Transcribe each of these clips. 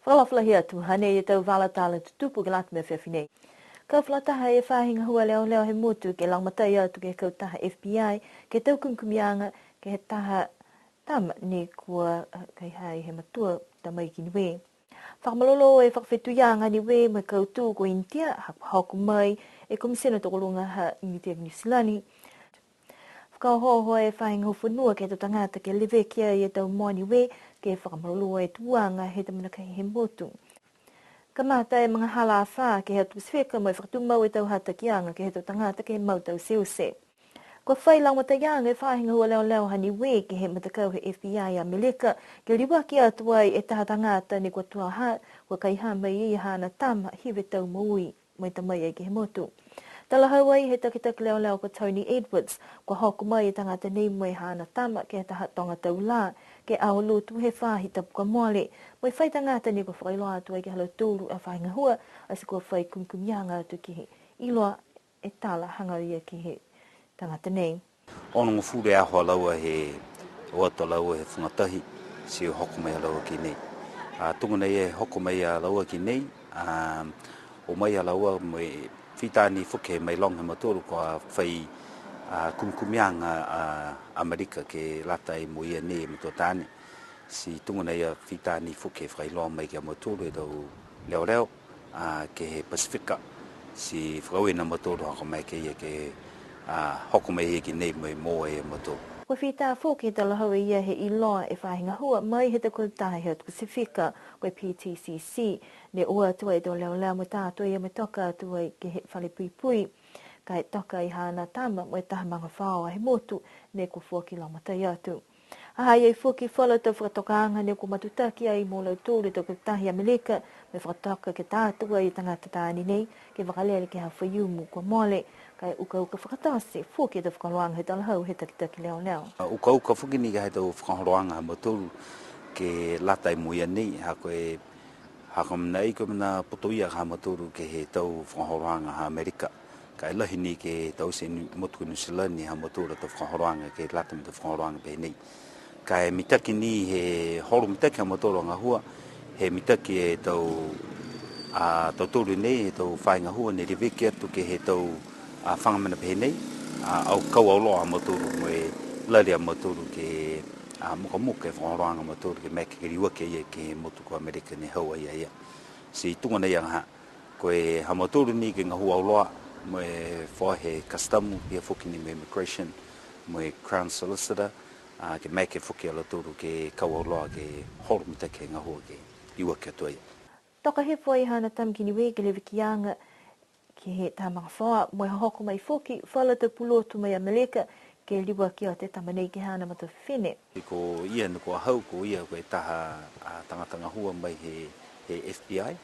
Whalawhalahia tu hane e tau wala tala tutupu ke latu me whiawhinei. Kau whalataha e whahinga hua leo he motu ke langmatai atu ke kau taha FBI ke tau kumkumianga ke he taha tama ni kua kai hai he matua tamai ki niwe. Whakamalolo e whakawhetuyanga niwe me kau tū ko India haku mai e komisena tokolunga ha India New Zealand. Whakahoho e whahinga huwhanua ke tau tangata ke lewe kia i e tau moani we ke whakamalolo e tuanga he tamanaka he motu. Kamata e mga hala wha ke he tukusweka mai whakatumau e tau hata kianga ke he tau tangata ke he mautau seuse. Ko whai lau matayanga e whahinga hua leo hani we ke he matakau he FBI a Meleka ke liwa ki atuai e taha tangata ni kua tuaha kua kaiha mai i hana tama hiwe tau maui mai tamai e ke he motu. Tala hauai he takitaki leo ko Tony Edwards kua hoku mai e tangata nei mai hana tama ke he taha tonga tau la ke au lutu he whahi tapu ka moale. Mai whai tangata ni kua whakailoa atu ai ke halo tūru a whahinga hua asi kua whai kumkumianga atu ki he iloa e tala hangaria ki he tangata nei. Ono ngufure aho laua he oato laua he whangatahi si hoko mai laua ki nei. Tungu nei e hoko mai laua ki nei. O mai laua mai whitani whuke mai long he matoru ko a whai kumkumianga Amerika ke lata i mo ia nei matotane. Si tungu nei a whitani whuke whailoa mai ki a matoru e tau leo ke he Pasifika. Si whakawina matoru hako mai ke ia ke hoko mai ki nei mai moa e mato. Ko whita fōke tala hau ia he iloa e whahinga hua mai he te tahi he Pasifika koe PTCC ne oa tua e tō leo mo tātua ia me toka atua ke he whale pui ka he toka i hana tama mo e taha manga whaoa he motu ne ko fōki lau matai atu. Ahai ei fōki whala tau whakatokaanga ne ko matutaki ai mō lau tōre tō tahi Amerika me whakatoka ke tātua i tangata tāni nei ke wakalele ke hawhaiumu ko mole. Kai uka whakatase, fōke te whakaroanga he talahau he takitaki leo. Uka whuki ni ka he tau whakaroanga ha matoru ke latai moia nei, hako mna i kumna potoia ha matoru ke he tau whakaroanga ha Amerika. Kai lahi ni ke tau se motu New Zealand ha matoru tau whakaroanga ke lata me tau whakaroanga pe nei. Kai mitaki ni he horo mitaki ha matoru anga hua, he mitaki e tau toru nei, he tau whainga hua ne reweki atu ke he tau whangamana pehe nei, au kau au loa matoru mo e laria matoru ke muka e whangaroanga matoru ke meke ke riwa ke ia ke motu ko Amerika ne haua ia. Si tunga nei anga koe ha matoru ni ke ngahu au loa mo e whahe kastamu pia whuki ni mo immigration mo e crown solicitor ke meke whuki ala toru ke kau au loa ke horumita ke ngahua ke riwa ke atua ia. Toka he whai hana tamkini we ke lewe ki anga ki he tamanga whaa, mo e hoko mai whoki, whala te pulotu mai a Meleka, ke liwa ki o te tamanei ki hana mata whine. Ko ia na kua hau, ko ia koe taha tangatanga hua mai he FBI.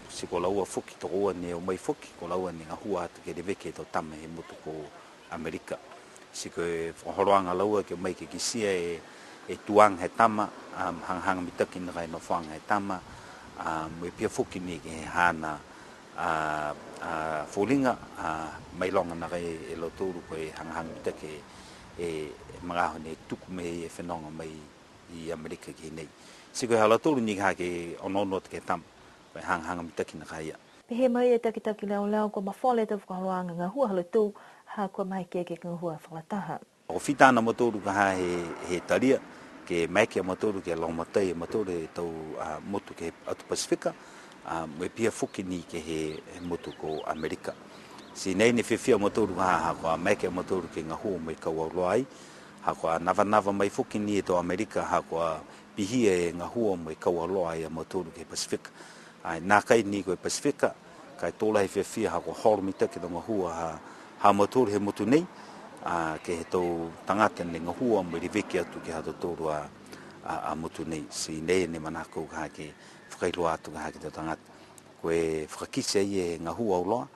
Si ko laua whoki, toko ua ne o mai whoki, ko laua ne ngā hua atu ke reweke tau tama he motu ko Amerika. Si koe whahoroanga laua ke mai ke kisia e tuang he tama, hanga mitaki na kai no whanga he tama, mo e pia whoki ni ke hana fōlinga mai longa na kai e lotoru koe hangahang mitake e mga hone tuku me e whenonga mai i Amerika ki nei. Si koe halatoru ni ka ke onono te ke tam, koe hangahanga mitake na kai ia. Pehe mai e takitaki leo ko mawhole te whakaroanga ngā hua halatoru ha kua mai ke ngā hua whakataha. O whitana matoru ka ha he taria ke maike matoru ke longmatai matoru e tau motu ke atu Pasifika, me pia whuki ni ke he motu ko Amerika. Si nei ne whiwhia matoru ha koa meke matoru ke ngā hua mai kau au loai, ha koa nawa mai whuki ni e tau Amerika, ha koa pihia e ngā hua mai kau au loai a matoru ke Pasifika. Nā kai ni koe Pasifika, kai tōla he whiwhia ha koa horomita ke tau ngā hua ha matoru he motu nei, ke he tau tangata ne ngā hua mai reweki atu ke hato tōru a motu nei. Si nei ne manako ka ke whakailoa atu ka ke tau tangata. Koe whakakise i e ngā hua au loa,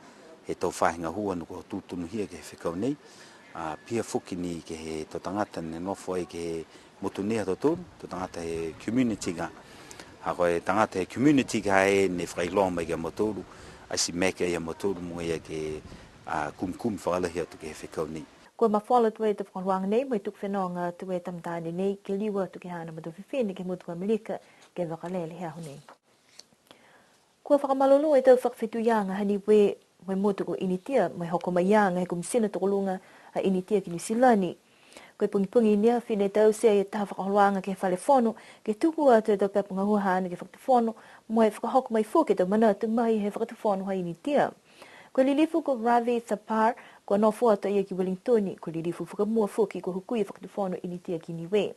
he tau whahi ngā hua nuko tūtunu hia ke he whikau nei. Pia whuki ni ke he tau tangata ne nofo ai ke he motu nei hato tōru, tau tangata he community ka. Ha koe tangata he community ka e ne whakailoa mai ke motoru, asi meke ia motoru mo ia ke kum whakalahi atu ke he whikau nei. Ko mawhala tu e te whakaroanga nei, mai tuk whenonga tu e tamtani nei, ke liwa tu ke hana matu whiwhene ke mutu Amerika, ke wakalele hea honei. Kua whakamalolo e tau whakawhituyanga hani we mai motu ko initia, mai hoko mai yanga he kumisina tokolunga a initia ki New Zealand. Koe pungi nia whine tau sea e taha whakaholoanga ke whale whono, ke tuku atu e tau pepunga huahane ke whakatu mo e whakahoko mai fōke tau mana atu mai he whakatu whono ha initia. Koe lilifu ko Ravi Thapar, ko nofu atu ia ki Wellingtoni, ko lilifu whakamua fōki ko hukui whakatu whono initia ki niwe.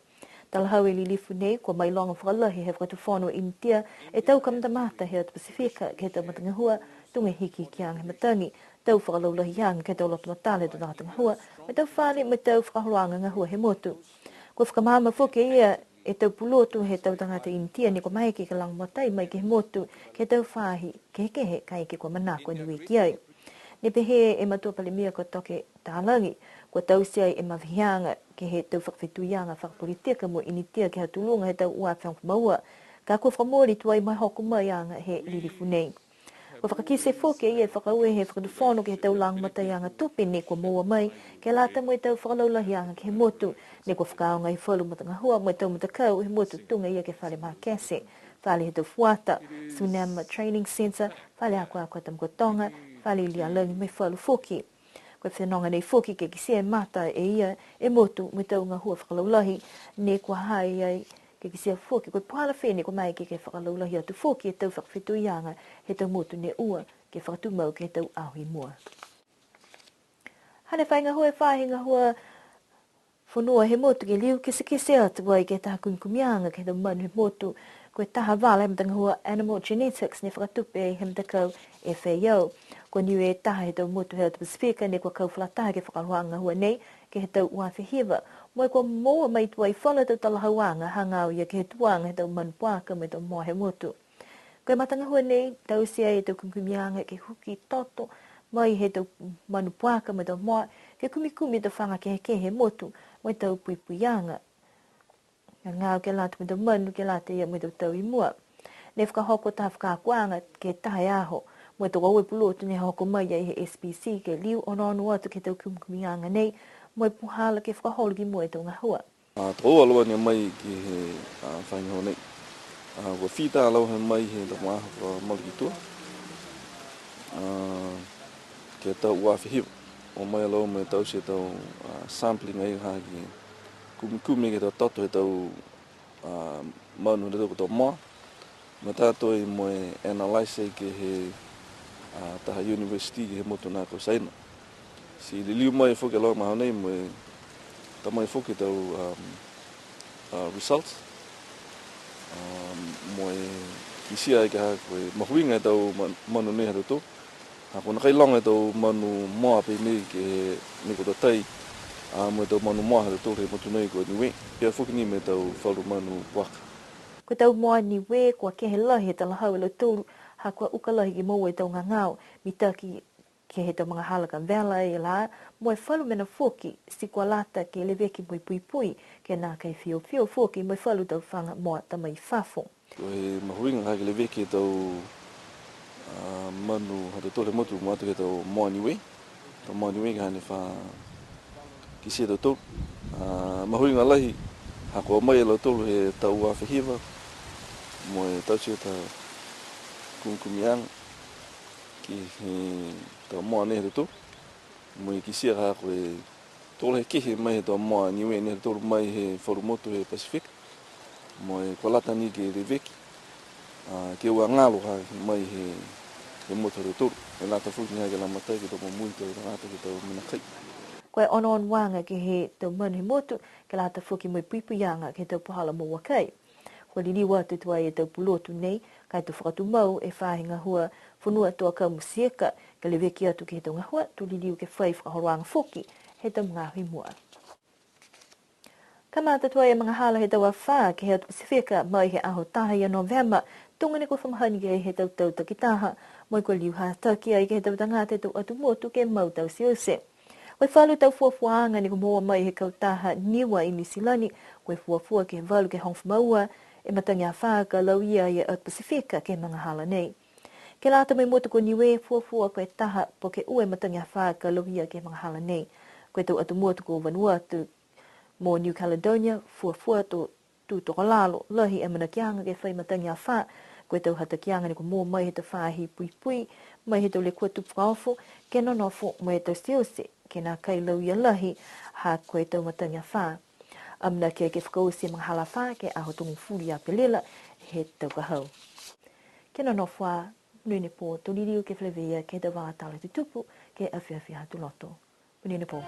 Talahau e lilifu nei, ko mai longa whakalahi he whakatu whono initia, e tau kamtamata he atu Pasifika, ke tau matangahua, tunga hiki ki ang he matangi, tau whakalaulahi hanga ke tau lotu matale tu ngahua, me tau whale me tau whakahuanga ngahua he motu. Ko whakamahama whoke ia e tau pulotu he tau tangata initia ni ko mai ke lang matai mai ke motu ke tau whahi ke kehe kai ke kua manako ni wiki ai. Ne pehe e matua palimia ko toke tālangi, ko tau sia e mawhianga ke he tau whakawhituyanga whakapolitika mo initia ke hatulunga he tau ua whangmaua, ka kua whamori tuai mai hoku mai anga he lirifu nei. Ko whakakise whoke ia whakaue he whakatuwhono ke he tau lang mataianga tupi ne kua moa mai, ke lata mo e tau whakalaulahianga ke he motu, ne kua whakaonga he whalu matangahua mo e tau matakau he motu tunga ia ke whale Markese, whale he tau Fuata, Tsunami Training Center, whale akua tamkotonga, whale lia langi me whalu whoki. Koe whenonga nei whoki ke kisia mata e ia e motu mo e tau ngahua whakalaulahi, ne kua hai ai ke kisia whoki, koe puhala whene ko mai ke whakalaulahi atu whoki e tau whakawhituyanga he tau motu ne ua ke whakatumau ke he tau ahui mua. Hane whai ngahua e whahi ngahua whanua he motu ke liu kise atu wai ke taha kumkumianga ke he tau manu he motu koe taha wala he mtangahua Animal Genetics ne whakatupe he mtakau FAO. Ko niu e taha he tau motu he atu Pasifika ne kua kauwhalataha ke whakaruanga hua nei ke he tau uawhihiva. Moe kua moa mai tuai whala tau talahauanga hangau ia ke he tuanga he tau manupuaka me tau moa he motu. Koe matanga hua nei, tau sia e tau kumkumianga ke huki toto, mai he tau manupuaka me tau moa, ke kumikumi tau whanga ke he motu, mai tau puipuianga. Ngau ke lata me tau manu, ke lata ia me tau tau i mua. Ne whakahoko taha whakakuanga ke taha aho, mai tau aue pulotu ne hoko mai ai he SPC ke liu ono atu ke tau kumkumianga nei, mai puhala ke whakaholgi mua e tau ngahua. Tau aloa ni mai ki he whaingo nei. Wa whita alau he mai he tau maha wa malikitua. Ke tau uawhihiwa. O mai alau me tau se tau sampling ai haki kumikumi ke tau toto he tau manu he tau moa. Me tātou i moe analyse ke he taha university ke he motu nā ko saina. Si liliu mai whoke alau maha nei moe tamai whoke tau results. Moe kisia ke ha koe mahuinga tau manu nei hatu tō. Hako nakai longa tau manu moa pe nei ke niko tatai. Moe tau manu moa hatu tō he motu nei koe niwe. Pia whoke ni me tau whalu manu waka. Ko tau moa niwe kua kehe lahi he talahau e lau tōru, ha kua ukalahi ki moa e tau ngangau, mi taki ke he tau mga halaka vela e la, moe whalu mena whoki, si kua lata ke leveki moe pui, ke nā kei fio whoki, moe whalu tau whanga moa tamai whafo. Ko he mahuinga hake leveki tau manu hatu tō he motu moa ke tau moa niwe. Tau moa niwe ke hane wha kisia tau tōru. Mahuinga lahi, hako mai e lau tōru he tau uawhihiwa, moe tau sia ta kumkumianga ki he tau moa ne he tō. Moe kisia ha koe tōru he kehe mai he tau moa niwe ne he tōru mai he wharumotu he Pasifika. Moe kua lata ni ke reveki. Ke ua ngalo ha mai he motu he tōru. E lata whuki ha ke la matai ke tau mui tau rangata ke tau minakai. Koe ono wanga ke he tau manu he motu, ke lata whuki moe puipuianga ke tau pahala mo wakai. Ko lili watu tuai e tau pulotu nei, kai tu whakatu mau e whahinga hua whanua toa kau musieka, ke le weki atu ke he tau ngahua, tu liliu ke whai whakahoroanga whoki, he tau ngahui mua. Kamata tuai e mga hala he tau a whaa ke he atu Pasifika, mai he aho taha ia November, tungane ko whamahani ke he tau tau takitaha, mai ko liu hātaki ai ke he tau tangata tau atu motu ke mau tau siose. Koe whalu tau fuafuanga ni ko moa mai he kautaha niwa i New Zealand, koe fuafua ke he walu ke hongwhamaua, e matangi a whaka lau ia i a Pasifika ke mga hala nei. Ke lata mai motu ko niwe fuafua koe taha po ke ue matangi a whaka lau ia ke mga hala nei. Koe tau atu motu ko Vanuatu mo New Caledonia fuafua to tu tokolalo lahi e manakianga ke whai matangi a wha Koe tau hata ki anga ni ko mō mai he te whāhi pui pui, mai he tau le kua tupu kaofo, ke nonofo mai he tau siose, ke nā kailau ia lahi, ha koe tau matanga whā. Amna ke whakausi mga hala whā, ke aho tungu furi a pelela, he tau kahau. Ke nonofo a, nui po, toliriu ke whlewea, ke tau wātala tutupu, ke awhiawhi hatu loto. Nui po.